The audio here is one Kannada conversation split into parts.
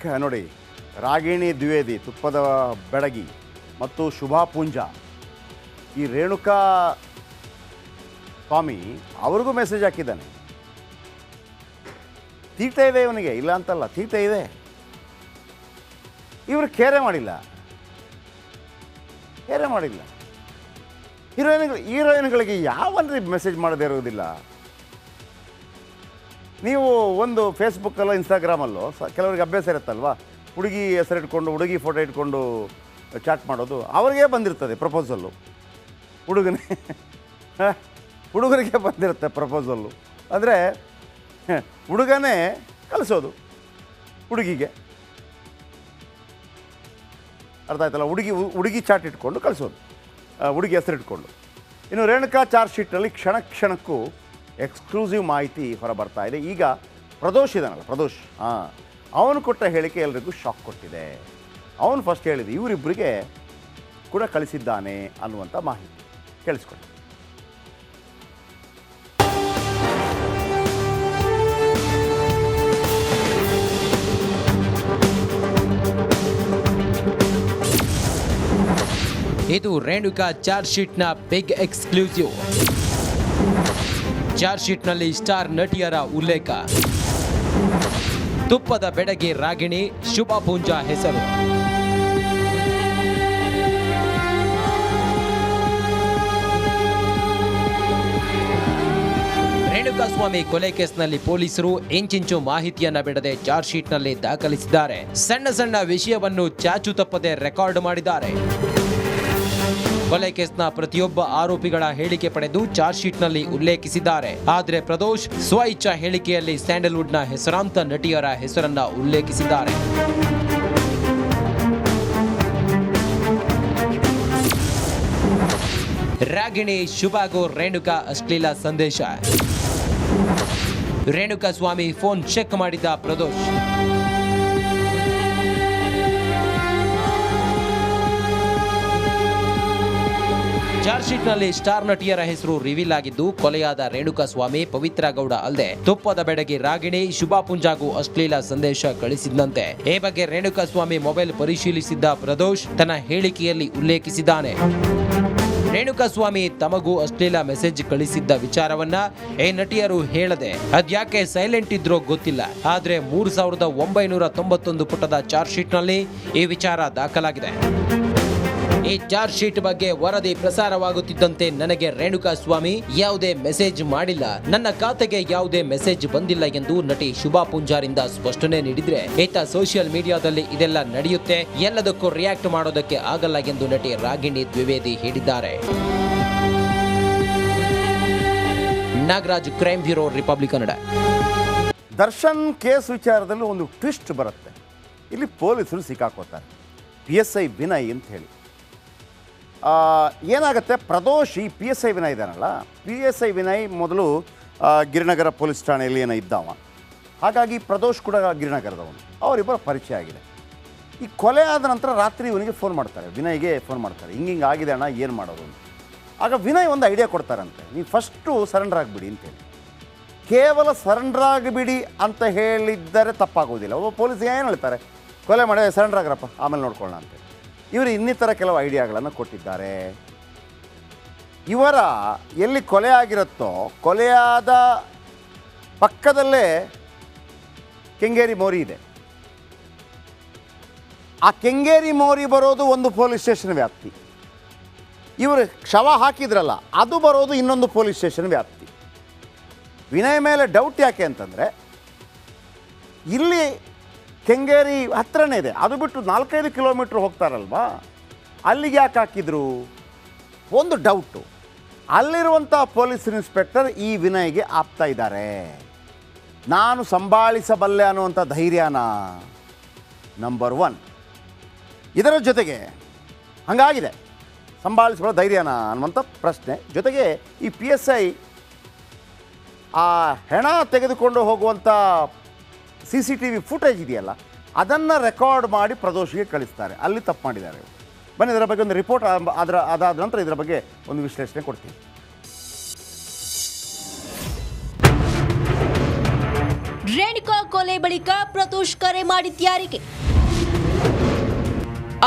ನೋಡಿ, ರಾಗಿಣಿ ದ್ವಿವೇದಿ, ತುಪ್ಪದ ಬೆಡಗಿ ಮತ್ತು ಶುಭಾ ಪೂಂಜಾ, ಈ ರೇಣುಕಾ ಸ್ವಾಮಿ ಅವ್ರಿಗೂ ಮೆಸೇಜ್ ಹಾಕಿದ್ದಾನೆ. ತೀಟ ಇದೆ ಇವನಿಗೆ, ಇಲ್ಲ ಅಂತಲ್ಲ, ತೀಟ ಇದೆ. ಇವರು ಕೇರೆ ಮಾಡಿಲ್ಲ. ಹೀರೋಯಿನ್ಗಳಿಗೆ ಯಾವನ್ರಿ ಮೆಸೇಜ್ ಮಾಡದೇ ಇರೋದಿಲ್ಲ. ನೀವು ಒಂದು ಫೇಸ್ಬುಕ್ಕಲ್ಲೋ ಇನ್ಸ್ಟಾಗ್ರಾಮಲ್ಲೋ ಕೆಲವರಿಗೆ ಅಭ್ಯಾಸ ಇರುತ್ತಲ್ವ, ಹುಡುಗಿ ಹೆಸರಿಟ್ಕೊಂಡು ಹುಡುಗಿ ಫೋಟೋ ಇಟ್ಕೊಂಡು ಚಾಟ್ ಮಾಡೋದು. ಅವ್ರಿಗೆ ಬಂದಿರ್ತದೆ ಪ್ರಪೋಸಲ್ಲು, ಹುಡುಗರಿಗೆ ಬಂದಿರುತ್ತೆ ಪ್ರಪೋಸಲ್ಲು. ಅಂದರೆ ಹುಡುಗನೇ ಕಳಿಸೋದು ಹುಡುಗಿಗೆ, ಅರ್ಥ ಆಯ್ತಲ್ಲ. ಹುಡುಗಿ ಚಾಟ್ ಇಟ್ಕೊಂಡು ಕಳಿಸೋದು, ಹುಡುಗಿ ಹೆಸರಿಟ್ಕೊಂಡು. ಇನ್ನು ರೇಣುಕಾ ಚಾರ್ಜ್ ಶೀಟ್ನಲ್ಲಿ ಕ್ಷಣಕ್ಕೂ ಎಕ್ಸ್ಕ್ಲೂಸಿವ್ ಮಾಹಿತಿ ಹೊರಬರ್ತಾ ಇದೆ. ಈಗ ಪ್ರದೋಷ್ ಇದ್ದಾನಲ್ಲ, ಅವನು ಕೊಟ್ಟ ಹೇಳಿಕೆ ಎಲ್ರಿಗೂ ಶಾಕ್ ಕೊಟ್ಟಿದೆ. ಅವನು ಫಸ್ಟ್ ಹೇಳಿದ ಇವರಿಬ್ಬರಿಗೆ ಕೂಡ ಕಳಿಸಿದ್ದಾನೆ ಅನ್ನುವಂಥ ಮಾಹಿತಿ ಕೇಳಿಸ್ಕೊಳ್ಳಿ. ಇದು ರೇಣುಕಾ ಚಾರ್ಜ್ ಶೀಟ್ನ ಬಿಗ್ ಎಕ್ಸ್ಕ್ಲೂಸಿವ್. ಚಾರ್ಜ್ ಶೀಟ್ನಲ್ಲಿ ಸ್ಟಾರ್ ನಟಿಯರ ಉಲ್ಲೇಖ. ತುಪ್ಪದ ಬೆಡಗಿ ರಾಗಿಣಿ, ಶುಭಾ ಪೂಂಜಾ ಹೆಸರು. ರೇಣುಕಾಸ್ವಾಮಿ ಕೊಲೆ ಕೇಸ್ನಲ್ಲಿ ಪೊಲೀಸರು ಇಂಚಿಂಚು ಮಾಹಿತಿಯನ್ನ ಬಿಡದೆ ಚಾರ್ಜ್ ಶೀಟ್ನಲ್ಲಿ ದಾಖಲಿಸಿದ್ದಾರೆ. ಸಣ್ಣ ವಿಷಯವನ್ನು ಚಾಚು ತಪ್ಪದೆ ರೆಕಾರ್ಡ್ ಮಾಡಿದ್ದಾರೆ. ಕೊಲೆ ಕೇಸ್ನ ಪ್ರತಿಯೊಬ್ಬ ಆರೋಪಿಗಳ ಹೇಳಿಕೆ ಪಡೆದು ಚಾರ್ಜ್ ಶೀಟ್ನಲ್ಲಿ ಉಲ್ಲೇಖಿಸಿದ್ದಾರೆ. ಆದರೆ ಪ್ರದೋಷ್ ಸ್ವಇಚ್ಛಾ ಹೇಳಿಕೆಯಲ್ಲಿ ಸ್ಯಾಂಡಲ್ವುಡ್ನ ಹೆಸರಾಂತ ನಟಿಯರ ಹೆಸರನ್ನ ಉಲ್ಲೇಖಿಸಿದ್ದಾರೆ. ರಾಗಿಣಿ, ಶುಭಾಗೂ ರೇಣುಕಾ ಅಶ್ಲೀಲ ಸಂದೇಶ. ರೇಣುಕಾ ಸ್ವಾಮಿ ಫೋನ್ ಚೆಕ್ ಮಾಡಿದ ಪ್ರದೋಷ್. ಚಾರ್ಜ್ ಶೀಟ್ನಲ್ಲಿ ಸ್ಟಾರ್ ನಟಿಯರ ಹೆಸರು ರಿವೀಲ್ ಆಗಿದ್ದು, ಕೊಲೆಯಾದ ರೇಣುಕಾ ಸ್ವಾಮಿ, ಪವಿತ್ರ ಗೌಡ ಅಲ್ಲದೆ ತುಪ್ಪದ ಬೆಡಗಿ ರಾಗಿಣಿ, ಶುಭಾ ಪೂಂಜಾಗೂ ಅಶ್ಲೀಲ ಸಂದೇಶ ಕಳಿಸಿದಂತೆ. ಈ ಬಗ್ಗೆ ರೇಣುಕಾ ಸ್ವಾಮಿ ಮೊಬೈಲ್ ಪರಿಶೀಲಿಸಿದ್ದ ಪ್ರದೋಷ್ ತನ್ನ ಹೇಳಿಕೆಯಲ್ಲಿ ಉಲ್ಲೇಖಿಸಿದ್ದಾನೆ. ರೇಣುಕಾ ಸ್ವಾಮಿ ತಮಗೂ ಅಶ್ಲೀಲ ಮೆಸೇಜ್ ಕಳಿಸಿದ್ದ ವಿಚಾರವನ್ನ ಈ ನಟಿಯರು ಹೇಳದೆ ಅದ್ಯಾಕೆ ಸೈಲೆಂಟ್ ಇದ್ರೋ ಗೊತ್ತಿಲ್ಲ. ಆದ್ರೆ 3991 ಪುಟದ ಚಾರ್ಜ್ ಶೀಟ್ನಲ್ಲಿ ಈ ವಿಚಾರ ದಾಖಲಾಗಿದೆ. ಈ ಚಾರ್ಜ್ ಶೀಟ್ ಬಗ್ಗೆ ವರದಿ ಪ್ರಸಾರವಾಗುತ್ತಿದ್ದಂತೆ ನನಗೆ ರೇಣುಕಾ ಸ್ವಾಮಿ ಯಾವುದೇ ಮೆಸೇಜ್ ಮಾಡಿಲ್ಲ, ನನ್ನ ಖಾತೆಗೆ ಯಾವುದೇ ಮೆಸೇಜ್ ಬಂದಿಲ್ಲ ಎಂದು ನಟಿ ಶುಭಾ ಪೂಂಜಾರಿಂದ ಸ್ಪಷ್ಟನೆ ನೀಡಿದ್ರೆ, ಈತ ಸೋಷಿಯಲ್ ಮೀಡಿಯಾದಲ್ಲಿ ಇದೆಲ್ಲ ನಡೆಯುತ್ತೆ, ಎಲ್ಲದಕ್ಕೂ ರಿಯಾಕ್ಟ್ ಮಾಡೋದಕ್ಕೆ ಆಗಲ್ಲ ಎಂದು ನಟಿ ರಾಗಿಣಿ ದ್ವಿವೇದಿ ಹೇಳಿದ್ದಾರೆ. Nagaraj, crime bureau, republic Kannada. Darshan case ವಿಚಾರದಲ್ಲಿ ಒಂದು ಟ್ವಿಸ್ಟ್ ಬರುತ್ತೆ. ಇಲ್ಲಿ ಪೊಲೀಸರು ಸಿಕ್ಕಾಕೋತಾರೆ. PSI ವಿನಯ್ ಅಂತ ಹೇಳಿ. ಏನಾಗುತ್ತೆ, ಪ್ರದೋಷ್ ಈ PSI ವಿನಯ್ ಇದ್ದಾನಲ್ಲ, PSI ವಿನಯ್ ಮೊದಲು ಗಿರಿನಗರ ಪೊಲೀಸ್ ಠಾಣೆಯಲ್ಲಿ ಇದ್ದವ. ಹಾಗಾಗಿ ಪ್ರದೋಷ್ ಕೂಡ ಗಿರಿನಗರದವನು. ಅವರಿಬ್ಬರ ಪರಿಚಯ ಆಗಿದೆ. ಈ ಕೊಲೆ ಆದ ನಂತರ ರಾತ್ರಿ ಇವನಿಗೆ ಫೋನ್ ಮಾಡ್ತಾರೆ, ವಿನಯ್ಗೆ ಫೋನ್ ಮಾಡ್ತಾರೆ, ಹಿಂಗೆ ಆಗಿದೆ ಅಣ್ಣ, ಏನು ಮಾಡೋದು ಅಂತ. ಆಗ ವಿನಯ್ ಒಂದು ಐಡಿಯಾ ಕೊಡ್ತಾರಂತೆ, ನೀವು ಫಸ್ಟು ಸರೆಂಡರ್ ಆಗಿಬಿಡಿ ಅಂತೇಳಿ. ಕೇವಲ ಸರೆಂಡರ್ ಆಗಿಬಿಡಿ ಅಂತ ಹೇಳಿದ್ದರೆ ತಪ್ಪಾಗೋದಿಲ್ಲ. ಒಬ್ಬ ಪೊಲೀಸ್ ಏನು ಹೇಳ್ತಾರೆ, ಕೊಲೆ ಮಾಡಿ ಸರೆಂಡರ್ ಆಗ್ರಪ್ಪ, ಆಮೇಲೆ ನೋಡ್ಕೊಳ್ಳೋಣ ಅಂತ. ಇವರು ಇನ್ನಿತರ ಕೆಲವು ಐಡಿಯಾಗಳನ್ನು ಕೊಟ್ಟಿದ್ದಾರೆ. ಇವರ ಎಲ್ಲಿ ಕೊಲೆ ಆಗಿರುತ್ತೋ, ಕೊಲೆಯಾದ ಪಕ್ಕದಲ್ಲೇ ಕೆಂಗೇರಿ ಮೋರಿ ಇದೆ. ಆ ಕೆಂಗೇರಿ ಮೋರಿ ಬರೋದು ಒಂದು ಪೊಲೀಸ್ ಸ್ಟೇಷನ್ ವ್ಯಾಪ್ತಿ. ಇವರು ಶವ ಹಾಕಿದ್ರಲ್ಲ, ಅದು ಬರೋದು ಇನ್ನೊಂದು ಪೊಲೀಸ್ ಸ್ಟೇಷನ್ ವ್ಯಾಪ್ತಿ. ವಿನಯ್ ಮೇಲೆ ಡೌಟ್ ಯಾಕೆ ಅಂತಂದರೆ, ಇಲ್ಲಿ ಕೆಂಗೇರಿ ಹತ್ರನೇ ಇದೆ, ಅದು ಬಿಟ್ಟು 4-5 ಕಿಲೋಮೀಟ್ರ್ ಹೋಗ್ತಾರಲ್ವಾ, ಅಲ್ಲಿಗೆ ಯಾಕೆ ಹಾಕಿದ್ರು ಒಂದು ಡೌಟು. ಅಲ್ಲಿರುವಂಥ ಪೊಲೀಸ್ ಇನ್ಸ್ಪೆಕ್ಟರ್ ಈ ವಿನಯ್ಗೆ ಆಪ್ತಾ ಇದ್ದಾರೆ. ನಾನು ಸಂಭಾಳಿಸಬಲ್ಲೆ ಅನ್ನುವಂಥ ಧೈರ್ಯನ ನಂಬರ್ 1. ಇದರ ಜೊತೆಗೆ ಹಾಗಾಗಿದೆ, ಸಂಭಾಳಿಸಬಲ್ಲ ಧೈರ್ಯನ ಅನ್ನುವಂಥ ಪ್ರಶ್ನೆ. ಜೊತೆಗೆ ಈ PSI ಆ ಹೆಣ ತೆಗೆದುಕೊಂಡು ಹೋಗುವಂಥ CCTV ಫುಟೇಜ್ ಇದೆಯಲ್ಲ, ಅದನ್ನು ರೆಕಾರ್ಡ್ ಮಾಡಿ ಪ್ರದೋಷಿಗೆ ಕಳಿಸ್ತಾರೆ. ಅಲ್ಲಿ ತಪ್ಪು ಮಾಡಿದ್ದಾರೆ. ಬನ್ನಿ, ಇದರ ಬಗ್ಗೆ ಒಂದು ರಿಪೋರ್ಟ್ ಅದಾದ ನಂತರ ಇದರ ಬಗ್ಗೆ ಒಂದು ವಿಶ್ಲೇಷಣೆ ಕೊಡ್ತೀನಿ. ರೇಣುಕಾ ಕೊಲೆ ಬಳಿಕ ಪ್ರದೋಷ್ ಕರೆ ಮಾಡಿದ್ಯಾರಿಗೆ?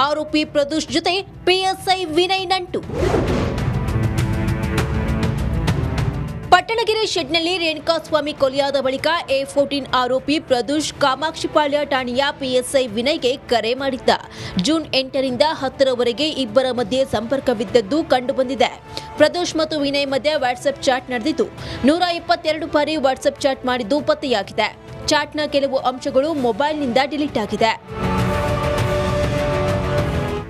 ಆರೋಪಿ ಪ್ರದೋಷ್ ಜೊತೆ ಪಿಎಸ್ಐ ವಿನಯ್ ನಂಟು. ಪಟ್ಟಣಗೆರೆ ಶೆಡ್ನಲ್ಲಿ ರೇಣುಕಾಸ್ವಾಮಿ ಕೊಲೆಯಾದ ಬಳಿಕ A14 ಆರೋಪಿ ಪ್ರದೋಷ್ ಕಾಮಾಕ್ಷಿಪಾಳ್ಯ ಠಾಣೆಯ ಪಿಎಸ್ಐ ವಿನಯ್ಗೆ ಕರೆ ಮಾಡಿದ್ದ. ಜೂನ್ 8ರಿಂದ 10ರವರೆಗೆ ಇಬ್ಬರ ಮಧ್ಯೆ ಸಂಪರ್ಕವಿದ್ದದ್ದು ಕಂಡುಬಂದಿದೆ. ಪ್ರದೋಷ್ ಮತ್ತು ವಿನಯ್ ಮಧ್ಯೆ ವಾಟ್ಸ್ಆಪ್ ಚಾಟ್ ನಡೆದಿದ್ದು 122 ಬಾರಿ ವಾಟ್ಸ್ಆಪ್ ಚಾಟ್ ಮಾಡಿದ್ದು ಪತ್ತೆಯಾಗಿದೆ. ಚಾಟ್ನ ಕೆಲವು ಅಂಶಗಳು ಮೊಬೈಲ್ನಿಂದ ಡಿಲೀಟ್ ಆಗಿದೆ.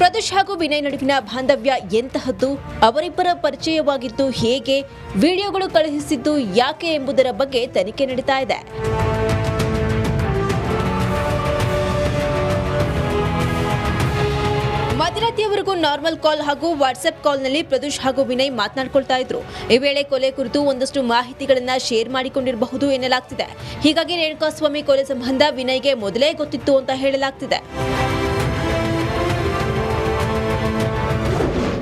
ಪ್ರದೋಷ್ ಹಾಗೂ ವಿನಯ್ ನಡುವಿನ ಬಾಂಧವ್ಯ ಎಂತಹದ್ದು, ಅವರಿಬ್ಬರ ಪರಿಚಯವಾಗಿದ್ದು ಹೇಗೆ, ವಿಡಿಯೋಗಳು ಕಳುಹಿಸಿದ್ದು ಯಾಕೆ ಎಂಬುದರ ಬಗ್ಗೆ ತನಿಖೆ ನಡೀತಾ ಇದೆ. ಮಧ್ಯರಾತ್ರಿಯವರೆಗೂ ನಾರ್ಮಲ್ ಕಾಲ್ ಹಾಗೂ ವಾಟ್ಸ್ಆಪ್ ಕಾಲ್ನಲ್ಲಿ ಪ್ರದೋಷ್ ಹಾಗೂ ವಿನಯ್ ಮಾತನಾಡಿಕೊಳ್ತಾ ಇದ್ರು. ಈ ವೇಳೆ ಕೊಲೆ ಕುರಿತು ಒಂದಷ್ಟು ಮಾಹಿತಿಗಳನ್ನ ಶೇರ್ ಮಾಡಿಕೊಂಡಿರಬಹುದು ಎನ್ನಲಾಗ್ತಿದೆ. ಹೀಗಾಗಿ ರೇಣುಕಾಸ್ವಾಮಿ ಕೊಲೆ ಸಂಬಂಧ ವಿನಯ್ಗೆ ಮೊದಲೇ ಗೊತ್ತಿತ್ತು ಅಂತ ಹೇಳಲಾಗ್ತಿದೆ.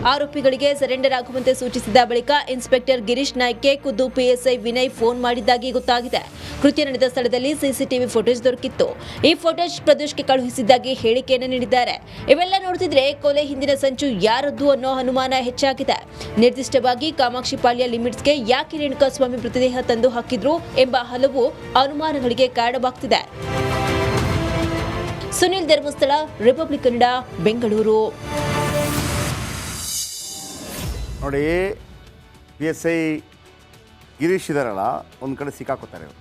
ಆರೋಪಿಗಳಿಗೆ ಸರೆಂಡರ್ ಆಗುವಂತೆ ಸೂಚಿಸಿದ ಬಳಿಕ ಇನ್ಸ್ಪೆಕ್ಟರ್ ಗಿರೀಶ್ ನಾಯ್ಕ್ಗೆ ಖುದ್ದು ಪಿಎಸ್ಐ ವಿನಯ್ ಫೋನ್ ಮಾಡಿದ್ದಾಗಿ ಗೊತ್ತಾಗಿದೆ. ಕೃತ್ಯ ನಡೆದ ಸ್ಥಳದಲ್ಲಿ ಸಿಸಿಟಿವಿ ಫುಟೇಜ್ ದೊರಕಿತ್ತು. ಈ ಫುಟೇಜ್ ಪ್ರದೋಷ್ಗೆ ಕಳುಹಿಸಿದ್ದಾಗಿ ಹೇಳಿಕೆಯನ್ನು ನೀಡಿದ್ದಾರೆ. ಇವೆಲ್ಲ ನೋಡ್ತಿದ್ರೆ ಕೊಲೆ ಹಿಂದಿನ ಸಂಚು ಯಾರದ್ದು ಅನ್ನೋ ಅನುಮಾನ ಹೆಚ್ಚಾಗಿದೆ. ನಿರ್ದಿಷ್ಟವಾಗಿ ಕಾಮಾಕ್ಷಿಪಾಳ್ಯ ಲಿಮಿಟ್ಸ್ಗೆ ಯಾಕೆ ರೇಣುಕಾಸ್ವಾಮಿ ಮೃತದೇಹ ತಂದು ಹಾಕಿದ್ರು ಎಂಬ ಹಲವು ಅನುಮಾನಗಳಿಗೆ ಕಾರಣವಾಗ್ತಿದೆ. ಸುನಿಲ್ ಧರ್ಮಸ್ಥಳ, ರಿಪಬ್ಲಿಕ್ ಕನ್ನಡ, ಬೆಂಗಳೂರು. ನೋಡಿ, PSI ಗಿರೀಶ್ ಇದಾರಲ್ಲ, ಒಂದು ಕಡೆ ಸಿಕ್ಕಾಕೋತಾರೆ ಅವರು.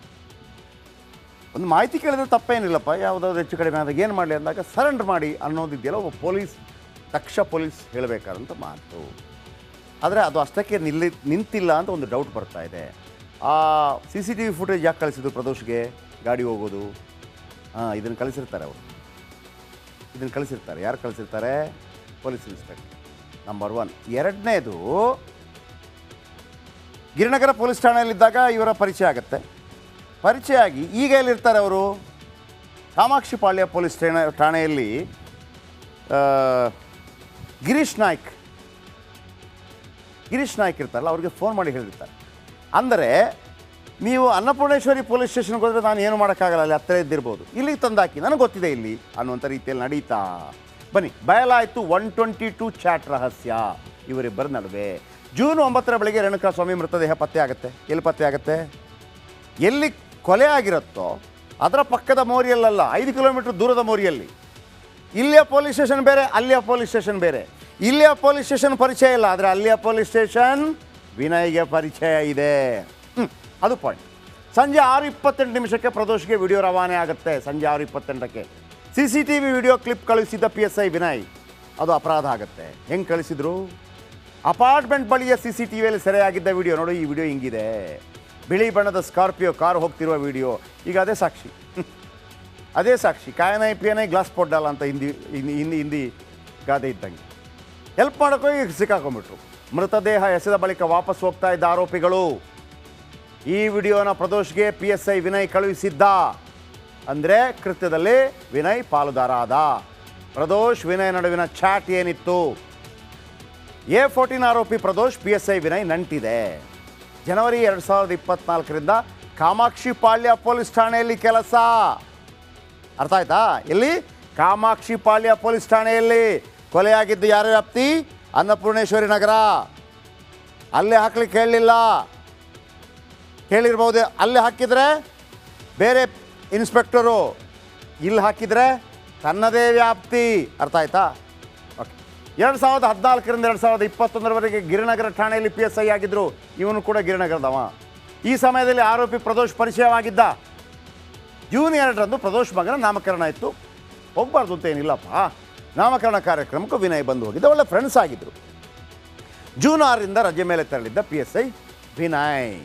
ಒಂದು ಮಾಹಿತಿ ಕೇಳಿದ್ರೆ ತಪ್ಪೇನಿಲ್ಲಪ್ಪ, ಯಾವುದಾದ್ರು ಹೆಚ್ಚು ಕಡಿಮೆ ಆದಾಗ ಏನು ಮಾಡಲಿ ಅಂದಾಗ ಸರೆಂಡರ್ ಮಾಡಿ ಅನ್ನೋದಿದೆಯಲ್ಲ, ಒಬ್ಬ ದಕ್ಷ ಪೊಲೀಸ್ ಹೇಳಬೇಕಾದಂಥ ಮಾತು. ಆದರೆ ಅದು ಅಷ್ಟಕ್ಕೆ ನಿಂತಿಲ್ಲ ಅಂತ ಒಂದು ಡೌಟ್ ಬರ್ತಾ ಇದೆ. ಆ CCTV ಫುಟೇಜ್ ಯಾಕೆ ಕಳಿಸಿದ್ರು ಪ್ರದೋಷ್ಗೆ? ಗಾಡಿ ಹೋಗೋದು, ಇದನ್ನು ಕಳಿಸಿರ್ತಾರೆ ಅವರು. ಇದನ್ನು ಕಳಿಸಿರ್ತಾರೆ. ಯಾರು ಕಳಿಸಿರ್ತಾರೆ? Police inspector, number 1. ಎರಡನೇದು, ಗಿರಿನಗರ ಪೊಲೀಸ್ ಠಾಣೆಯಲ್ಲಿದ್ದಾಗ ಇವರ ಪರಿಚಯ ಆಗುತ್ತೆ. ಪರಿಚಯ ಆಗಿ ಈಗ ಎಲ್ಲಿರ್ತಾರೆ ಅವರು? ಕಾಮಾಕ್ಷಿಪಾಳ್ಯ ಪೊಲೀಸ್ ಠಾಣೆಯಲ್ಲಿ ಗಿರೀಶ್ ನಾಯ್ಕ್ ಇರ್ತಾರಲ್ಲ, ಅವ್ರಿಗೆ ಫೋನ್ ಮಾಡಿ ಹೇಳಿರ್ತಾರೆ. ಅಂದರೆ ನೀವು ಅನ್ನಪೂರ್ಣೇಶ್ವರಿ ಪೊಲೀಸ್ ಸ್ಟೇಷನ್ಗೆ ಹೋದರೆ ನಾನು ಏನು ಮಾಡೋಕ್ಕಾಗಲ್ಲ, ಅಲ್ಲಿ ಹತ್ತಿರ ಇದ್ದಿರ್ಬೋದು, ಇಲ್ಲಿಗೆ ತಂದಾಕಿ, ನನಗೆ ಗೊತ್ತಿದೆ ಇಲ್ಲಿ ಅನ್ನುವಂಥ ರೀತಿಯಲ್ಲಿ ನಡೀತಾ ಬನ್ನಿ. ಬಯಲಾಯಿತು 122 ಚಾಟ್ ರಹಸ್ಯ ಇವರಿಬ್ಬರ ನಡುವೆ. ಜೂನ್ 9ರ ಬೆಳಗ್ಗೆ ರೇಣುಕಾಸ್ವಾಮಿ ಮೃತದೇಹ ಪತ್ತೆ ಆಗುತ್ತೆ. ಎಲ್ಲಿ ಪತ್ತೆ ಆಗುತ್ತೆ? ಎಲ್ಲಿ ಕೊಲೆ ಆಗಿರುತ್ತೋ ಅದರ ಪಕ್ಕದ ಮೋರಿಯಲ್ಲ, 5 ಕಿಲೋಮೀಟರ್ ದೂರದ ಮೋರಿಯಲ್ಲಿ. ಇಲ್ಲಿಯ ಪೊಲೀಸ್ ಸ್ಟೇಷನ್ ಬೇರೆ, ಅಲ್ಲಿಯ ಪೊಲೀಸ್ ಸ್ಟೇಷನ್ ಬೇರೆ. ಇಲ್ಲಿಯ ಪೊಲೀಸ್ ಸ್ಟೇಷನ್ ಪರಿಚಯ ಇಲ್ಲ, ಆದರೆ ಅಲ್ಲಿಯ ಪೊಲೀಸ್ ಸ್ಟೇಷನ್ ವಿನಯ್ಗೆ ಪರಿಚಯ ಇದೆ. ಅದು ಪಾಯಿಂಟ್. ಸಂಜೆ 6:28 ಪ್ರದೋಷ್ಗೆ ವಿಡಿಯೋ ರವಾನೆ ಆಗುತ್ತೆ. ಸಂಜೆ 6:28 CCTV ವಿಡಿಯೋ ಕ್ಲಿಪ್ ಕಳಿಸಿದ್ದ PSI ವಿನಯ್, ಅದು ಅಪರಾಧ ಆಗುತ್ತೆ. ಹೆಂಗೆ ಕಳಿಸಿದ್ರು? ಅಪಾರ್ಟ್ಮೆಂಟ್ ಬಳಿಯ CCTVಯಲ್ಲಿ ಸೆರೆಯಾಗಿದ್ದ ವಿಡಿಯೋ ನೋಡಿ. ಈ ವಿಡಿಯೋ ಹಿಂಗಿದೆ. ಬಿಳಿ ಬಣ್ಣದ ಸ್ಕಾರ್ಪಿಯೋ ಕಾರು ಹೋಗ್ತಿರುವ ವಿಡಿಯೋ. ಈಗ ಅದೇ ಸಾಕ್ಷಿ, ಅದೇ ಸಾಕ್ಷಿ. ಕಾಯನೈ ಪಿಯನೈ ಗ್ಲಾಸ್ ಪೊಡ್ಡಲ್ಲ ಅಂತ ಹಿಂದಿ ಗಾದೆ ಇದ್ದಂಗೆ. ಹೆಲ್ಪ್ ಮಾಡೋಕೆ ಈಗ ಸಿಕ್ಕಾಕೊಂಡ್ಬಿಟ್ರು. ಮೃತದೇಹ ಎಸೆದ ಬಳಿಕ ವಾಪಸ್ ಹೋಗ್ತಾ ಇದ್ದ ಆರೋಪಿಗಳು ಈ ವಿಡಿಯೋನ ಪ್ರದೋಷ್ಗೆ PSI ವಿನಯ್ ಕಳುಹಿಸಿದ್ದ. ಅಂದರೆ ಕೃತ್ಯದಲ್ಲಿ ವಿನಯ್ ಪಾಲುದಾರ ಆದ. ಪ್ರದೋಷ್ ವಿನಯ್ ನಡುವಿನ ಚಾಟ್ ಏನಿತ್ತು? A14 ಆರೋಪಿ ಪ್ರದೋಷ್ PSI ವಿನಯ್ ನಂಟಿದೆ. ಜನವರಿ 2024ರಿಂದ ಕಾಮಾಕ್ಷಿಪಾಳ್ಯ ಪೊಲೀಸ್ ಠಾಣೆಯಲ್ಲಿ ಕೆಲಸ. ಅರ್ಥ ಆಯ್ತಾ? ಎಲ್ಲಿ? ಕಾಮಾಕ್ಷಿಪಾಳ್ಯ ಪೊಲೀಸ್ ಠಾಣೆಯಲ್ಲಿ. ಕೊಲೆಯಾಗಿದ್ದು ಯಾರ ವ್ಯಾಪ್ತಿ? ಅನ್ನಪೂರ್ಣೇಶ್ವರಿ ನಗರ. ಅಲ್ಲೇ ಹಾಕ್ಲಿಕ್ಕೆ ಹೇಳಲಿಲ್ಲ, ಹೇಳಿರ್ಬೋದು. ಅಲ್ಲೇ ಹಾಕಿದರೆ ಬೇರೆ ಇನ್ಸ್ಪೆಕ್ಟರು, ಇಲ್ಲಿ ಹಾಕಿದರೆ ತನ್ನದೇ ವ್ಯಾಪ್ತಿ. ಅರ್ಥ ಆಯ್ತಾ? ಓಕೆ. 2014ರಿಂದ 2021ರವರೆಗೆ ಗಿರಿನಗರ ಠಾಣೆಯಲ್ಲಿ PSI ಆಗಿದ್ದರು. ಇವನು ಕೂಡ ಗಿರಿನಗರದವ. ಈ ಸಮಯದಲ್ಲಿ ಆರೋಪಿ ಪ್ರದೋಷ್ ಪರಿಚಯವಾಗಿದ್ದ. ಜೂನ್ 2ರಂದು ಪ್ರದೋಷ್ ಮಗನ ನಾಮಕರಣ ಇತ್ತು. ಹೋಗಬಾರ್ದು ಅಂತ ಏನಿಲ್ಲಪ್ಪ. ನಾಮಕರಣ ಕಾರ್ಯಕ್ರಮಕ್ಕೂ ವಿನಯ್ ಬಂದು ಹೋಗಿದ್ದ. ಒಳ್ಳೆ ಫ್ರೆಂಡ್ಸ್ ಆಗಿದ್ದರು. ಜೂನ್ 6ರಿಂದ ರಜೆ ಮೇಲೆ ತೆರಳಿದ್ದ PSI ವಿನಯ್.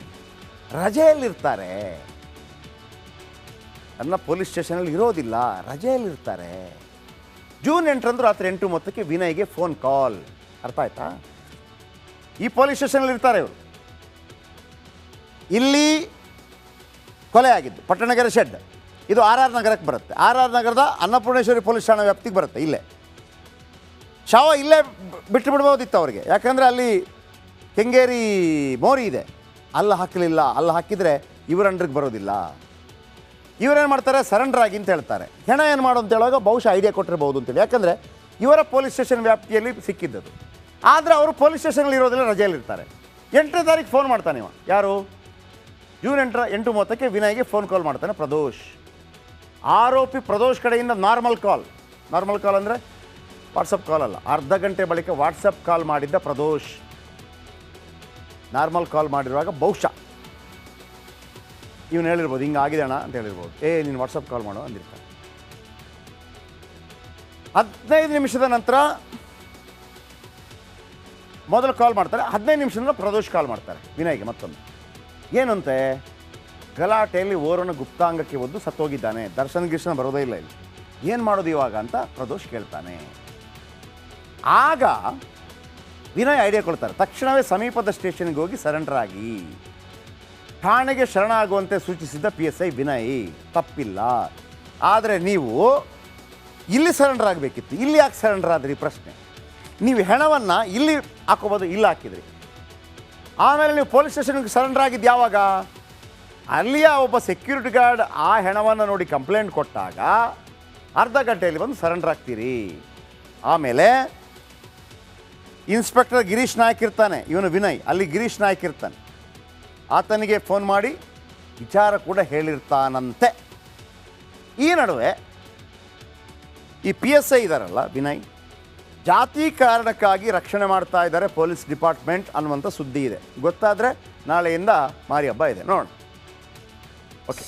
ರಜೆಯಲ್ಲಿರ್ತಾರೆ, ಅನ್ನ ಪೊಲೀಸ್ ಸ್ಟೇಷನಲ್ಲಿ ಇರೋದಿಲ್ಲ, ರಜೆಯಲ್ಲಿರ್ತಾರೆ. ಜೂನ್ 8ರಂದು ರಾತ್ರಿ 8:30ಕ್ಕೆ ವಿನಯ್ಗೆ ಫೋನ್ ಕಾಲ್. ಅರ್ಥ ಆಯ್ತಾ? ಈ ಪೊಲೀಸ್ ಸ್ಟೇಷನಲ್ಲಿ ಇರ್ತಾರೆ ಇವರು. ಇಲ್ಲಿ ಕೊಲೆ ಆಗಿದ್ದು ಪಟ್ಟಣಗೆರೆ ಶೆಡ್. ಇದು RR ನಗರಕ್ಕೆ ಬರುತ್ತೆ. RR ನಗರದ ಅನ್ನಪೂರ್ಣೇಶ್ವರಿ ಪೊಲೀಸ್ ಠಾಣೆ ವ್ಯಾಪ್ತಿಗೆ ಬರುತ್ತೆ. ಇಲ್ಲೇ ಶವ ಇಲ್ಲೇ ಬಿಟ್ಟು ಬಿಡ್ಬೋದಿತ್ತು ಅವ್ರಿಗೆ. ಯಾಕಂದರೆ ಅಲ್ಲಿ ಕೆಂಗೇರಿ ಮೋರಿ ಇದೆ, ಅಲ್ಲಿ ಹಾಕಲಿಲ್ಲ. ಅಲ್ಲಿ ಹಾಕಿದರೆ ಇವ್ರ ಅಂಡ್ರಿಗೆ ಬರೋದಿಲ್ಲ. ಇವರೇನು ಮಾಡ್ತಾರೆ, ಸರೆಂಡರ್ ಆಗಿ ಅಂತ ಹೇಳ್ತಾರೆ. ಹೆಣ ಏನು ಮಾಡು ಅಂತ ಹೇಳುವಾಗ ಬಹುಶಃ ಐಡಿಯಾ ಕೊಟ್ಟಿರ್ಬೋದು ಅಂತೇಳಿ, ಯಾಕಂದರೆ ಇವರ ಪೊಲೀಸ್ ಸ್ಟೇಷನ್ ವ್ಯಾಪ್ತಿಯಲ್ಲಿ ಸಿಕ್ಕಿದ್ದದು. ಆದರೆ ಅವರು ಪೊಲೀಸ್ ಸ್ಟೇಷನಲ್ಲಿ ಇರೋದಿಲ್ಲ, ರಜೆಯಲ್ಲಿರ್ತಾರೆ. 8ನೇ ತಾರೀಕು ಫೋನ್ ಮಾಡ್ತಾನೆ ಇವ, ಯಾರು, ಜೂನ್ 8:30 ವಿನಯ್ಗೆ ಫೋನ್ ಕಾಲ್ ಮಾಡ್ತಾನೆ ಪ್ರದೋಷ್. ಆರೋಪಿ ಪ್ರದೋಷ್ ಕಡೆಯಿಂದ ನಾರ್ಮಲ್ ಕಾಲ್ ಅಂದರೆ ವಾಟ್ಸಪ್ ಕಾಲ್ ಅಲ್ಲ, ಅರ್ಧ ಗಂಟೆ ಬಳಿಕ ವಾಟ್ಸಪ್ ಕಾಲ್ ಮಾಡಿದ್ದ ಪ್ರದೋಷ್. ನಾರ್ಮಲ್ ಕಾಲ್ ಮಾಡಿರುವಾಗ ಬಹುಶಃ ಇವನು ಹೇಳಿರ್ಬೋದು, ಹಿಂಗೆ ಆಗಿದೆ ಅಣ್ಣ ಅಂತ ಹೇಳಿರ್ಬೋದು. ನೀನು ವಾಟ್ಸಪ್ ಕಾಲ್ ಮಾಡು ಅಂದಿರ್ತಾನೆ. 15 ನಿಮಿಷದ ನಂತರ ಮೊದಲು ಕಾಲ್ ಮಾಡ್ತಾರೆ. 15 ನಿಮಿಷದಿಂದ ಪ್ರದೋಷ್ ಕಾಲ್ ಮಾಡ್ತಾರೆ ವಿನಯ್ಗೆ ಮತ್ತೊಂದು. ಏನಂತೆ, ಗಲಾಟೆಯಲ್ಲಿ ಓರ್ವನ ಗುಪ್ತಾಂಗಕ್ಕೆ ಒದ್ದು ಸತ್ತೋಗಿದ್ದಾನೆ, ದರ್ಶನ ಬರೋದೇ ಇಲ್ಲ ಇಲ್ಲಿ, ಏನು ಮಾಡೋದು ಇವಾಗ ಅಂತ ಪ್ರದೋಷ್ ಕೇಳ್ತಾನೆ. ಆಗ ವಿನಯ್ ಐಡಿಯಾ ಕೊಡ್ತಾರೆ, ತಕ್ಷಣವೇ ಸಮೀಪದ ಸ್ಟೇಷನ್ಗೆ ಹೋಗಿ ಸರೆಂಡರ್ ಆಗಿ. ಠಾಣೆಗೆ ಶರಣಾಗುವಂತೆ ಸೂಚಿಸಿದ್ದ PSI ವಿನಯ್, ತಪ್ಪಿಲ್ಲ, ಆದರೆ ನೀವು ಇಲ್ಲಿ ಸರೆಂಡರ್ ಆಗಬೇಕಿತ್ತು, ಇಲ್ಲಿ ಯಾಕೆ ಸರೆಂಡರ್ ಆದ್ರಿ ಪ್ರಶ್ನೆ. ನೀವು ಹೆಣವನ್ನು ಇಲ್ಲಿ ಹಾಕೋಬೋದು, ಇಲ್ಲಿ ಹಾಕಿದ್ರಿ. ಆಮೇಲೆ ನೀವು ಪೊಲೀಸ್ ಸ್ಟೇಷನ್ಗೆ ಸರೆಂಡರ್ ಆಗಿದ್ದು ಯಾವಾಗ, ಅಲ್ಲಿಯ ಒಬ್ಬ ಸೆಕ್ಯೂರಿಟಿ ಗಾರ್ಡ್ ಆ ಹೆಣವನ್ನು ನೋಡಿ ಕಂಪ್ಲೇಂಟ್ ಕೊಟ್ಟಾಗ ಅರ್ಧ ಗಂಟೆಯಲ್ಲಿ ಬಂದು ಸರೆಂಡರ್ ಆಗ್ತೀರಿ. ಆಮೇಲೆ ಇನ್ಸ್ಪೆಕ್ಟರ್ ಗಿರೀಶ್ ನಾಯ್ಕ್ ಇರ್ತಾನೆ, ಇವನು ವಿನಯ್, ಅಲ್ಲಿ ಗಿರೀಶ್ ನಾಯ್ಕ್ ಇರ್ತಾನೆ, ಆತನಿಗೆ ಫೋನ್ ಮಾಡಿ ವಿಚಾರ ಕೂಡ ಹೇಳಿರ್ತಾನಂತೆ. ಈ ನಡುವೆ ಈ PSI ಇದ್ದಾರಲ್ಲ ವಿನಯ್, ಜಾತಿ ಕಾರಣಕ್ಕಾಗಿ ರಕ್ಷಣೆ ಮಾಡ್ತಾ ಇದ್ದಾರೆ ಪೊಲೀಸ್ ಡಿಪಾರ್ಟ್ಮೆಂಟ್ ಅನ್ನುವಂಥ ಸುದ್ದಿ ಇದೆ. ಗೊತ್ತಾದರೆ ನಾಳೆಯಿಂದ ಮಾರಿ ಹಬ್ಬ ಇದೆ, ನೋಡೋಣ. ಓಕೆ.